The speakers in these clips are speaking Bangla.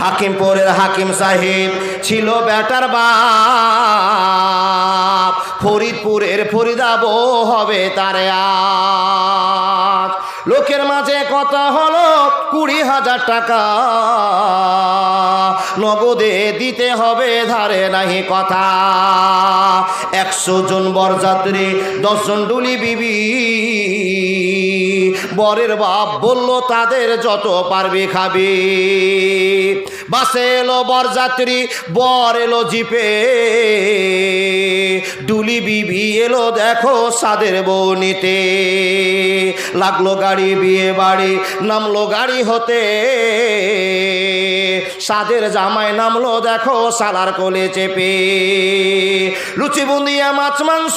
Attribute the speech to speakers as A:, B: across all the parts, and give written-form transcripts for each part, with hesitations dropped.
A: হাকিমপুরের হাকিম সাহেব ছিল বেটার বাপ, ফরিদপুরের ফরিদাবো হবে তারে আজ। লোকের মাঝে কথা হলো 20,000 টাকা নগদে দিতে হবে, ধারে নাহি কথা। 100 জন বরযাত্রী 10 জন ডুলি বিবি, বরের বাপ বলল তাদের যত পারবি খাবি। বাসে এলো বরযাত্রী, বর এলো জিপে, ডুলি বিবি এলো দেখো সাদের বউ নিতে। লাগলো গাড়ি, বিয়ে বাড়ি, নামলো গাড়ি হতে, সাদের জামাই নামলো দেখো সালার কোলে চেপে। লুচি বুন্দিয়া মাছ মাংস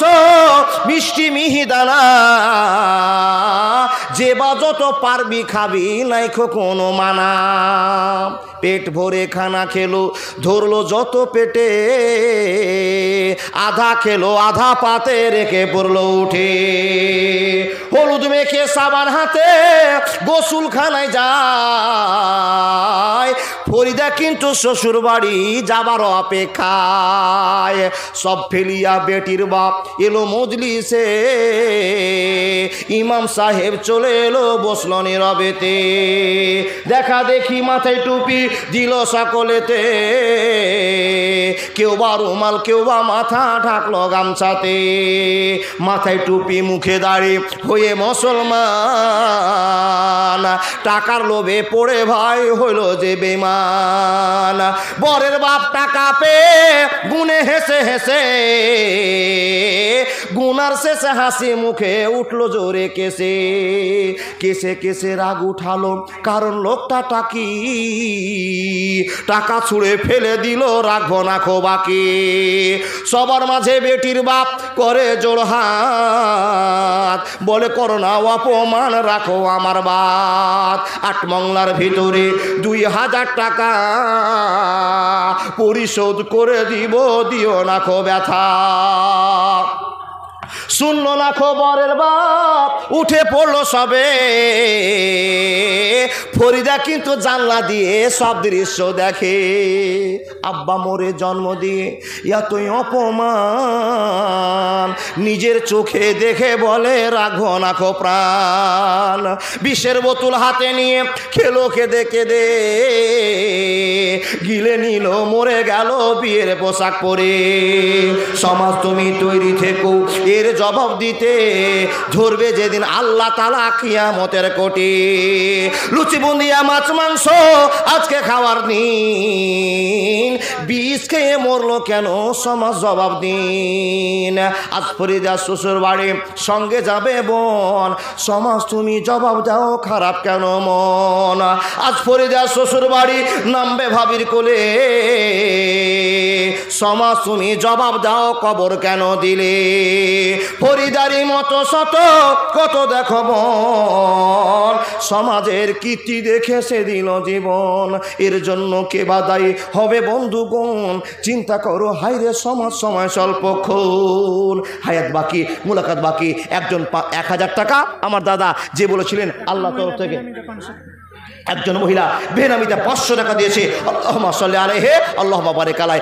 A: মিষ্টি মিহিদানা, যে বা যত পারবি খাবি নাইখো কোনো মানা। পেট ভরে খানা খেলো, ধরলো যত পেটে, আধা খেলো আধা পাতে রেখে পড়লো উঠে। হলুদ মেখে সাবান হাতে গোসলখানায় যায়, ফরিদা কিন্তু শ্বশুর বাড়ি যাবার অপেক্ষায়। সব ফেলিয়া বেটির বাপ এলো মজলিসে, ইমাম সাহেব চলে এলো বসলো নীরবেতে। দেখা দেখি মাথায় টুপি দিল সকলেতে, কেউ বা রুমাল কেউ বা মাথা ঢাকলো গামছাতে। মাথায় টুপি মুখে দাড়ি হয়ে মুসলমান, টাকার লোভে পড়ে ভাই হইল যে বেমান। বরের বাপ টাকা পেয়ে গুনে হেসে হেসে, গুনার শেষে হাসি মুখে উঠলো জোরে কেসে। কেসে কেসে রাগ উঠালো কারণ লোকটা টাকি, টাকা ছুঁড়ে ফেলে দিল রাখবো না খো বাকি। সবার মাঝে বেটির বাপ করে জোড়হাত, বলে করো না অপমান রাখো আমার বাত। 8 মংলার ভিতরে 2,000 টাকা পরিশোধ করে দিব, দিও না খো ব্যথা। শুনলো না খবরের বাপ, উঠে পড়লো সবে। ফরিদা কিন্তু জানলা দিয়ে সব দৃশ্য দেখে। আব্বা মোরে জন্ম দিয়ে এতই অপমান, নিজের চোখে দেখে বলে রাখবো না খো প্রাণ। বিষের বোতল হাতে নিয়ে খেলো কেঁদে কেঁদে, গিলে নিল মরে গেল বিয়ের পোশাক পরে। সমাজ তুমি তৈরি থেকো এর জবাব দিতে, ধরবে যেদিন আল্লাহ তাআলা কিয়ামতের কোটে। লুচি বুন্দিয়া মাছ মাংস আজকে খাওয়ার দিন, বিষ খেয়ে মরলো কেন সমাজ জবাব দিন। আজ ফরিদা শ্বশুর বাড়ি সঙ্গে যাবে বোন, সমাজ তুমি জবাব দাও খারাপ কেন মন। আজ ফরিদা শ্বশুর বাড়ি নামবে ভাবির কোলে, সমাজ তুমি জবাব দাও কবর কেন দিলে। ফরিদারি মতো শত কত দেখো বোন, সমাজের কীর্তি দেখে সে দিল জীবন। এর জন্য কে বা দায়ী হবে বন্ধুগণ, চিন্তা করো হাইরে সমাজ সময় স্বল্পক্ষণ। হায়াত বাকি, মুলাকাত বাকি। একজন 1,000 টাকা আমার দাদা যে বলেছিলেন আল্লাহ তরফ থেকে, একজন মহিলা বেনামিতে 500 টাকা দিয়েছে। আল্লাহুম্মা সাল্লি আলাইহি আল্লাহুম্মা বারিক আলাইহি।